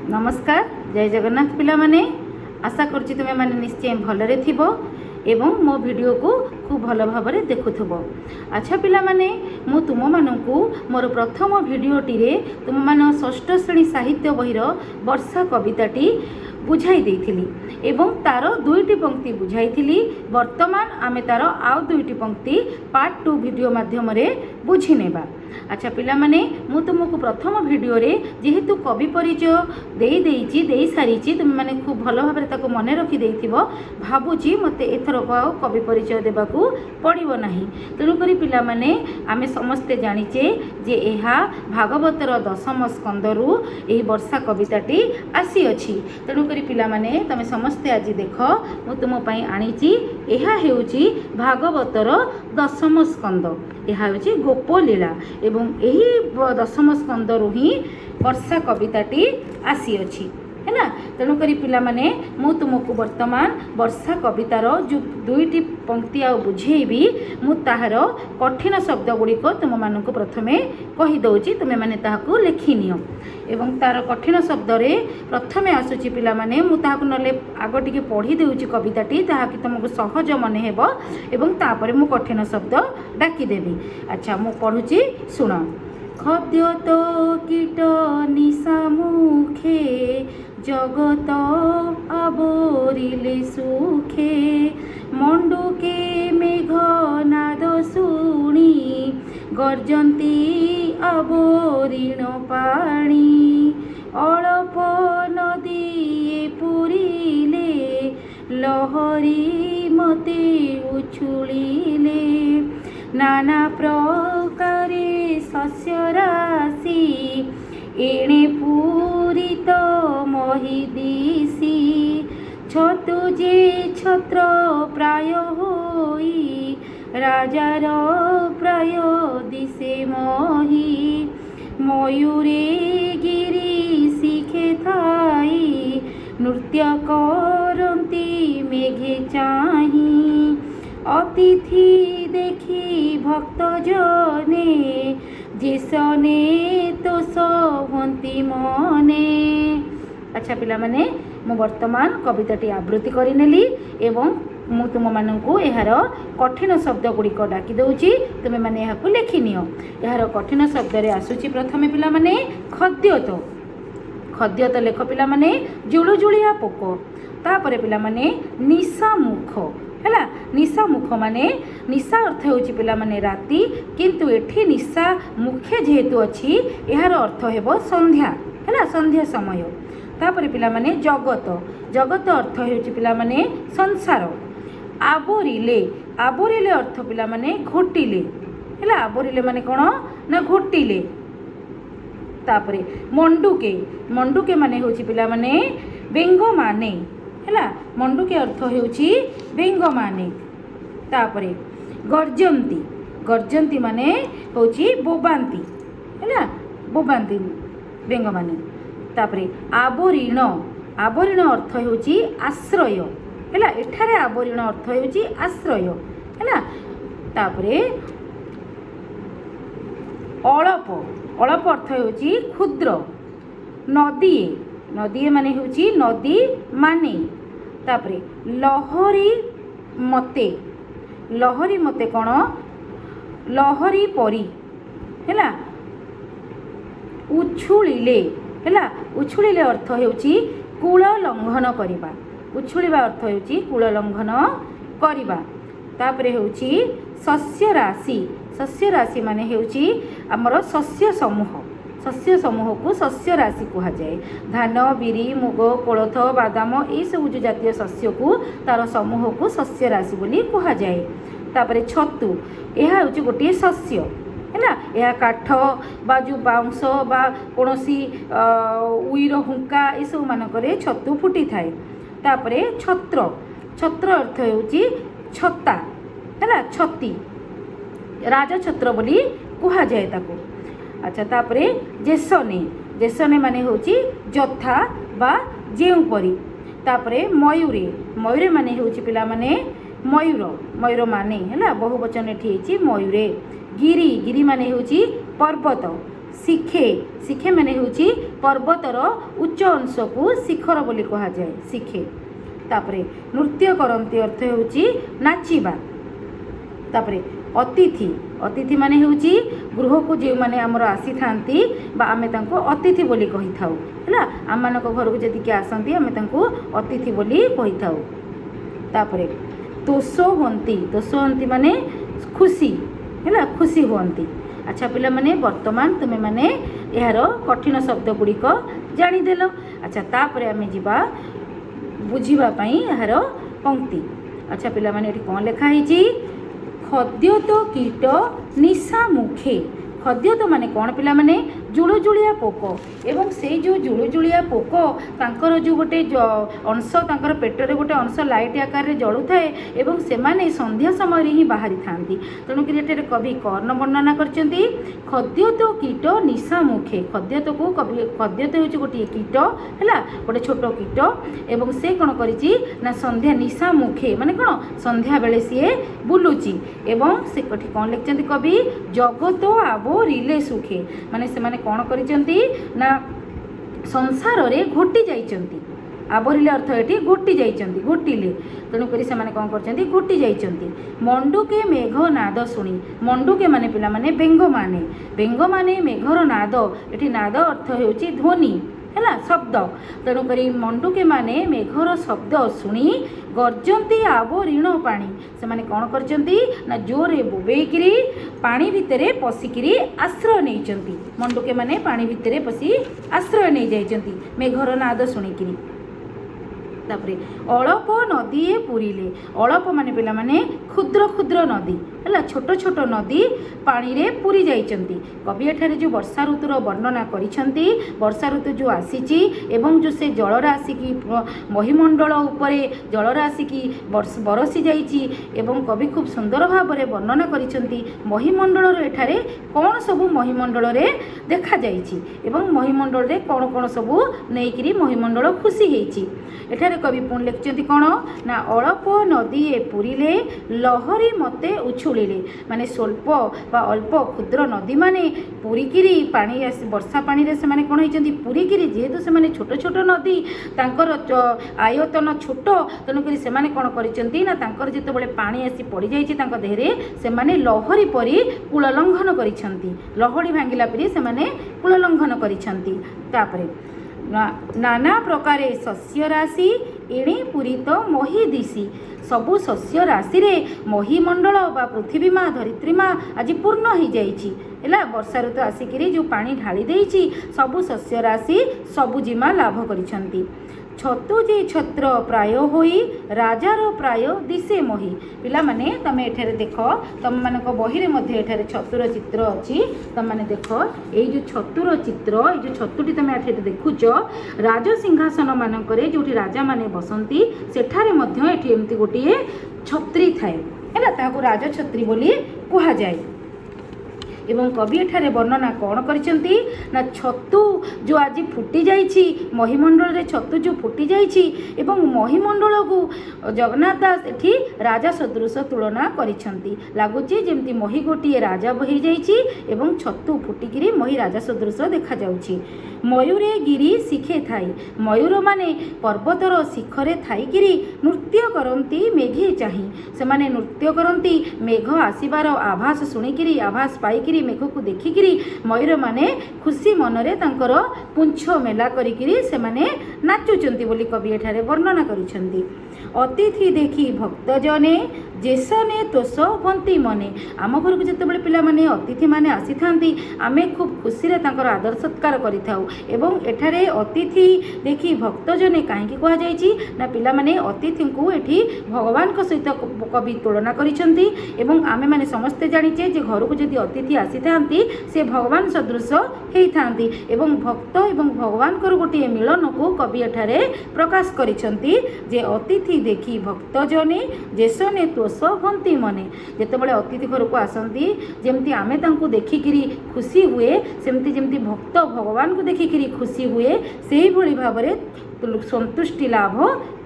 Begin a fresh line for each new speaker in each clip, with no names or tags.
नमस्कार जय जगन्नाथ पिला माने आशा करुच्ची तुम मैंने निश्चय भलरे थिबो एवं मो वीडियो को खूब भल भाव देखुथुब। अच्छा पिला माने मु तुम मानकु मोर प्रथम वीडियोटी रे तुम मान षष्ठ श्रेणी साहित्य बहिर वर्षा कविताटी बुझाई देइथिली एवं तार दुईटी पंक्ति बुझाई। वर्तमान आमे तार आउ दुईटी पंक्ति पार्ट 2 वीडियो माध्यम रे बुझी नेबा। अच्छा पिला माने मु तुमको प्रथम वीडियो रे जेहेतु कवि परिचय दे सारी तुम माने खूब भल भाव ताको मन रखी देइथिबो भाबुची मते एथरक आउ कवि परिचय देबाकू पड़िबो नाही। तेणुकरी पिला माने आमे समस्ते जानिचे जे एहा भागवतर दशम स्कंदरु एही वर्षा कविताटी आसी अछि। तेणुकरी पिला माने तमे समस्ते आज देख मु तुम पई आनीची एहा हेउची भागवतर दशम स्कंद। यह हूँ गोपलीला एवं यही दशम स्कंदरु ही वर्षा कविताटी आसी अछि है ना। तेणुकरी पिला माने मु तुमको वर्तमान वर्षा कवितार जो दुईटी पंक्ति आ बुझेबी मु ताहार कठिन शब्द गुड़िक तुम मानक प्रथमे कही दउची तुमे माने ताहाकू लिखि नियो एवं तार कठिन शब्द रे प्रथमे आसुची पिला माने मु ताहाकू नले आगो टिके पढ़ी देउची कविताटी ताहाकि तुमको सहज मन हेबो एवं तापरे मु कठिन शब्द डाकी देबी। अच्छा मु पढ़ुची सुन। खद्य तो कीट निशा मुखे जगत आवरिले सुखे मंडुके मेघ नाद शुणी गर्जंती आवरीण पाणी अल्प नदी पुरीले लहरी मते उछुलिले नाना प्रकारे शस्य राशि एणे पूरित महिदिशी छतु जे छत्र प्राय होई राजार प्राय दिशे मही मयूरे गिरी शिखे थाई नृत्य करती मेघे चाही अतिथि देखी भक्त जने जेसने तो सवंती मने। अच्छा पिला माने मु वर्तमान कविताटी आवृत्ति करिनेली एवं मु तुम मानकू एहार कठिन शब्द गुड़िक डाकी दउची तुमे माने एहाकू लिखि नियो। एहार कठिन शब्द रे आसुची प्रथमे पिला माने खद्य तो। खद्य तो लेख पिला माने जुलुजुलिया पोक। तापरे पिला माने निशा मुख है। निशा मुख माने निशा अर्थ होची पिला माने राति किंतु एठी निशा मुखे जेहेतु अच्छी यार अर्थ हेबो संध्या है संध्या समय। तापरे पिला माने जगत। जगत अर्थ होची पिला माने संसार। आवरिले आवरिले अर्थ पिला माने घोटिले है। आवरिले माने कोन ना घोटिले। तापरे मंडुके मंडुके माने होची पिला माने बेंग माने है। मंडुके अर्थ होची बेंग माने। तापरे गर्जंती गर्जंती माने होची बोबांती है बोबांती बेंग माने। तापरे आवरीण आवरीण अर्थ होची आश्रय है। एठारे आवरीण अर्थ होची आश्रय है। तापरे अळप अळप अर्थ होची क्षुद्र। नदी नदी माने होची नदी माने। तापरे लहरी मते कौन लहरी परी है। उछुलिले है। उछुलिले अर्थ होची कूल लंघन करिबा। उछुलिबा अर्थ होची कूल लंघन करिबा। तापरे होची शस्य राशि। शस्य राशि माने होची हमर शस्य समूह। शस्य समूह को शस्य राशि कहा जाए। धान बिरी मुग कोलथ बादाम ये सब जो जातीय शस्य को तार समूह को शस्य राशि बोली कहा जाए। तापरे छतु यह हूँ गोटे शस्य है। यह काठ बा जो बाउंश बा कोनोसी उईर हुंका ये सब मानक छतु फुटी थाए। तापरे छत्र छत्र अर्थ होची छत्ता है। छती राजा छत्र बोली कहा जाए ताको। अच्छा तापरे जेसने जेसने माने होची जथा बा जेउपरी। तापरे मयूरे मयूरे माने होची पिला माने मयूर मयूर माने है बहुवचन एठी मयूरे। गिरी गिरी माने होची पर्वत ଶିଖେ ଶିଖେ ମାନେ ହେଉଛି ପର୍ବତର ଉଚ୍ଚ ଅଂଶକୁ ଶିଖର ବୋଲି କୁହାଯାଏ ଶିଖେ। ତାପରେ ନୃତ୍ୟ କରନ୍ତି ଅର୍ଥ ହେଉଛି ନାଚିବା। ତାପରେ ଅତିଥି ଅତିଥି ମାନେ ହେଉଛି ଗୃହକୁ ଯେଉଁମାନେ ଆମର ଆସିଥାନ୍ତି ବା ଆମେ ତାଙ୍କୁ ଅତିଥି ବୋଲି କହିଥାଉ ହେଲା। ଆମମାନଙ୍କ ଘରକୁ ଯଦି କିଏ ଆସନ୍ତି ଆମେ ତାଙ୍କୁ ଅତିଥି ବୋଲି କହିଥାଉ। ତାପରେ ତୋଷ ହୁଅନ୍ତି ମାନେ ଖୁସି ହେଲା, ଖୁସି ହୁଅନ୍ତି। ଆଚ୍ଛା ପିଲାମାନେ, ବର୍ତ୍ତମାନ ତୁମେମାନେ ଏହାର କଠିନ ଶବ୍ଦ ଗୁଡ଼ିକ ଜାଣିଦେଲ। ଆଚ୍ଛା ତାପରେ ଆମେ ଯିବା ବୁଝିବା ପାଇଁ ଏହାର ପଙ୍କ୍ତି। ଆଚ୍ଛା ପିଲାମାନେ, ଏଠି କ'ଣ ଲେଖା ହେଇଛି? ଖଦ୍ୟତ କୀଟ ନିଶା ମୁଖେ। ଖଦ୍ୟତ ମାନେ କ'ଣ ପିଲାମାନେ? ଜୁଳୁଜୁଳିଆ ପୋକ। ଏବଂ ସେଇ ଯେଉଁ ଜୁଳୁଜୁଳିଆ ପୋକ ତାଙ୍କର ଯେଉଁ ଗୋଟେ ଅଂଶ, ତାଙ୍କର ପେଟରେ ଗୋଟେ ଅଂଶ ଲାଇଟ୍ ଆକାରରେ ଜଳୁଥାଏ ଏବଂ ସେମାନେ ସନ୍ଧ୍ୟା ସମୟରେ ହିଁ ବାହାରିଥାନ୍ତି। ତେଣୁକରି ଏଠାରେ କବି କର୍ଣ୍ଣ ବର୍ଣ୍ଣନା କରିଛନ୍ତି ଖଦ୍ୟତ କୀଟ ନିଶା ମୁଖେ। ଖଦ୍ୟତକୁ ଖଦ୍ୟତ ହେଉଛି ଗୋଟିଏ କୀଟ ହେଲା, ଗୋଟେ ଛୋଟ କୀଟ ଏବଂ ସେ କ'ଣ କରିଛି ନା ସନ୍ଧ୍ୟା ନିଶା ମୁଖେ ମାନେ କ'ଣ ସନ୍ଧ୍ୟାବେଳେ ସିଏ ବୁଲୁଛି। ଏବଂ ସେ ଏଠି କ'ଣ ଲେଖିଛନ୍ତି କବି? ଜଗତ ଆବୋରିଲେ ସୁଖେ ମାନେ ସେମାନେ କ'ଣ କରିଛନ୍ତି ନା ସଂସାରରେ ଘୋଟି ଯାଇଛନ୍ତି। ଆବୋରିଲେ ଅର୍ଥ ଏଠି ଘୋଟି ଯାଇଛନ୍ତି, ଘୋଟିଲେ। ତେଣୁକରି ସେମାନେ କ'ଣ କରିଛନ୍ତି? ଘୋଟି ଯାଇଛନ୍ତି। ମଣ୍ଡୁକେ ମେଘ ନାଦ ଶୁଣି। ମଣ୍ଡୁକେ ମାନେ ପିଲାମାନେ ବେଙ୍ଗମାନେ। ବେଙ୍ଗମାନେ ମେଘର ନାଦ, ଏଠି ନାଦ ଅର୍ଥ ହେଉଛି ଧ୍ୱନି ହେଲା, ଶବ୍ଦ। ତେଣୁକରି ମଣ୍ଡୁକେ ମାନେ ମେଘର ଶବ୍ଦ ଶୁଣି ଗର୍ଜନ୍ତି ଆବୋରିଣ ପାଣି। ସେମାନେ କ'ଣ କରିଛନ୍ତି ନା ଜୋରରେ ବୋବେଇକିରି ପାଣି ଭିତରେ ପଶିକିରି ଆଶ୍ରୟ ନେଇଛନ୍ତି। ମଣ୍ଡୁକେ ମାନେ ପାଣି ଭିତରେ ପଶି ଆଶ୍ରୟ ନେଇଯାଇଛନ୍ତି ମେଘର ନାଦ ଶୁଣିକିରି। ତାପରେ ଅଳପ ନଦୀଏ ପୁରିଲେ। ଅଳପ ମାନେ ପିଲାମାନେ କ୍ଷୁଦ୍ର କ୍ଷୁଦ୍ର ନଦୀ ହେଲା, ଛୋଟ ଛୋଟ ନଦୀ ପାଣିରେ ପୁରି ଯାଇଛନ୍ତି। କବି ଏଠାରେ ଯେଉଁ ବର୍ଷା ଋତୁର ବର୍ଣ୍ଣନା କରିଛନ୍ତି, ବର୍ଷା ଋତୁ ଯେଉଁ ଆସିଛି ଏବଂ ଯେଉଁ ସେ ଜଳର ଆସିକି ମହିମଣ୍ଡଳ ଉପରେ ଜଳର ଆସିକି ବରସି ଯାଇଛି ଏବଂ କବି ଖୁବ୍ ସୁନ୍ଦର ଭାବରେ ବର୍ଣ୍ଣନା କରିଛନ୍ତି ମହିମଣ୍ଡଳର ଏଠାରେ କ'ଣ ସବୁ ମହିମଣ୍ଡଳରେ ଦେଖାଯାଇଛି ଏବଂ ମହିମଣ୍ଡଳରେ କ'ଣ କ'ଣ ସବୁ ନେଇକିରି ମହିମଣ୍ଡଳ ଖୁସି ହେଇଛି। ଏଠାରେ କବି ପୁଣି ଲେଖିଛନ୍ତି କ'ଣ ନା ଅଳପ ନଦୀଏ ପୁରିଲେ ଲହରୀ ମୋତେ ଉଛୁଳିଲେ। ମାନେ ସ୍ୱଳ୍ପ ବା ଅଳ୍ପ କ୍ଷୁଦ୍ର ନଦୀମାନେ ପୁରିକିରି ପାଣି ବର୍ଷା ପାଣିରେ ସେମାନେ କ'ଣ ହେଇଛନ୍ତି? ପୁରିକିରି, ଯେହେତୁ ସେମାନେ ଛୋଟ ଛୋଟ ନଦୀ, ତାଙ୍କର ଆୟତନ ଛୋଟ, ତେଣୁକରି ସେମାନେ କ'ଣ କରିଛନ୍ତି ନା ତାଙ୍କର ଯେତେବେଳେ ପାଣି ଆସି ପଡ଼ିଯାଇଛି ତାଙ୍କ ଦେହରେ ସେମାନେ ଲହରୀ ପରି କୂଳ ଲଙ୍ଘନ କରିଛନ୍ତି। ଲହଡ଼ି ଭାଙ୍ଗିଲା ପରି ସେମାନେ କୂଳ ଲଙ୍ଘନ କରିଛନ୍ତି। ତାପରେ ନାନା ପ୍ରକାରେ ଶସ୍ୟ ରାଶି ଏଣେ ପୂରିତ ମହି ଦିଶି। ସବୁ ଶସ୍ୟ ରାଶିରେ ମହିମଣ୍ଡଳ ବା ପୃଥିବୀ ମା ଧରିତ୍ରୀ ମା ଆଜି ପୂର୍ଣ୍ଣ ହେଇଯାଇଛି ହେଲା। ବର୍ଷା ଋତୁ ଆସିକିରି ଯେଉଁ ପାଣି ଢାଳି ଦେଇଛି ସବୁ ଶସ୍ୟ ରାଶି ସବୁଜିମା ଲାଭ କରିଛନ୍ତି। ଛତୁ ଯେ ଛତ୍ର ପ୍ରାୟ ହୋଇ ରାଜାର ପ୍ରାୟ ଦିଶେ ମହି। ପିଲାମାନେ ତମେ ଏଠାରେ ଦେଖ, ତମମାନଙ୍କ ବହିରେ ମଧ୍ୟ ଏଠାରେ ଛତୁର ଚିତ୍ର ଅଛି। ତମମାନେ ଦେଖ ଏଇ ଯେଉଁ ଛତୁର ଚିତ୍ର, ଏଇ ଯେଉଁ ଛତୁଟି ତମେ ଏଠାରେ ଦେଖୁଛ, ରାଜସିଂହାସନ ମାନଙ୍କରେ ଯେଉଁଠି ରାଜାମାନେ ବସନ୍ତି ସେଠାରେ ମଧ୍ୟ ଏଠି ଏମିତି ଗୋଟିଏ ଛତ୍ରୀ ଥାଏ ହେଲା, ତାହାକୁ ରାଜଛତ୍ରୀ ବୋଲି କୁହାଯାଏ। ଏବଂ କବି ଏଠାରେ ବର୍ଣ୍ଣନା କ'ଣ କରିଛନ୍ତି ନା ଛତୁ ଯେଉଁ ଆଜି ଫୁଟି ଯାଇଛି, ମହିମଣ୍ଡଳରେ ଛତୁ ଯେଉଁ ଫୁଟି ଯାଇଛି ଏବଂ ମହିମଣ୍ଡଳକୁ ଜଗନ୍ନାଥ ଦାସ ଏଠି ରାଜା ସଦୃଶ ତୁଳନା କରିଛନ୍ତି। ଲାଗୁଛି ଯେମିତି ମହି ଗୋଟିଏ ରାଜା ହେଇଯାଇଛି ଏବଂ ଛତୁ ଫୁଟିକିରି ମହି ରାଜା ସଦୃଶ ଦେଖାଯାଉଛି। ମୟୂରେ ଗିରି ଶିଖେ ଥାଇ। ମୟୂରମାନେ ପର୍ବତର ଶିଖରେ ଥାଇକିରି ନୃତ୍ୟ କରନ୍ତି ମେଘେ ଚାହିଁ। ସେମାନେ ନୃତ୍ୟ କରନ୍ତି ମେଘ ଆସିବାର ଆଭାସ ଶୁଣିକିରି, ଆଭାସ ପାଇକିରି, ମେଘକୁ ଦେଖିକିରି ମୟୂରମାନେ ଖୁସି ମନରେ ତାଙ୍କର ପୁଞ୍ଛ ମେଲା କରିକିରି ସେମାନେ ନାଚୁଛନ୍ତି ବୋଲି କବି ଏଠାରେ ବର୍ଣ୍ଣନା କରିଛନ୍ତି। ଅତିଥି ଦେଖି ଭକ୍ତଜନେ ଯେସନେ ତୋଷ ବନ୍ତି ମନେ। ଆମ ଘରକୁ ଯେତେବେଳେ ପିଲାମାନେ ଅତିଥିମାନେ ଆସିଥାନ୍ତି ଆମେ ଖୁବ୍ ଖୁସିରେ ତାଙ୍କର ଆଦର ସତ୍କାର କରିଥାଉ। ଏବଂ ଏଠାରେ ଅତିଥି ଦେଖି ଭକ୍ତଜନେ କାହିଁକି କୁହାଯାଇଛି ନା ପିଲାମାନେ ଅତିଥିଙ୍କୁ ଏଠି ଭଗବାନଙ୍କ ସହିତ କବି ତୁଳନା କରିଛନ୍ତି ଏବଂ ଆମେମାନେ ସମସ୍ତେ ଜାଣିଛେ ଯେ ଘରକୁ ଯଦି ଅତିଥି ଆସିଥାନ୍ତି ସେ ଭଗବାନ ସଦୃଶ ହେଇଥାନ୍ତି ଏବଂ ଭକ୍ତ ଏବଂ ଭଗବାନଙ୍କର ଗୋଟିଏ ମିଳନକୁ କବି ଏଠାରେ ପ୍ରକାଶ କରିଛନ୍ତି ଯେ ଅତିଥି अतिथि देखी भक्त जने जेसने तोष भंती मने जेतेबेले अतिथि घर को आसती जमती आमे तांको देखिकिरी खुशी हुए सेमती जमती भक्त भगवान को देखिकिरी खुशी हुए से भली भाबरे संतुष्टि लाभ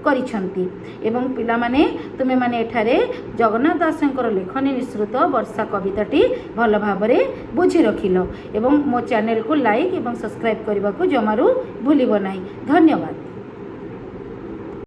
करिछंती। एवं पिला माने तुमे माने एठारे जगन्नाथ दासंकर लेखनी निश्रुत वर्षा कविताटी भल भाबरे बुझी रखिलो एवं मो चैनल को लाइक एवं सब्सक्राइब करने को जमारू भूलिब नहीं। धन्यवाद।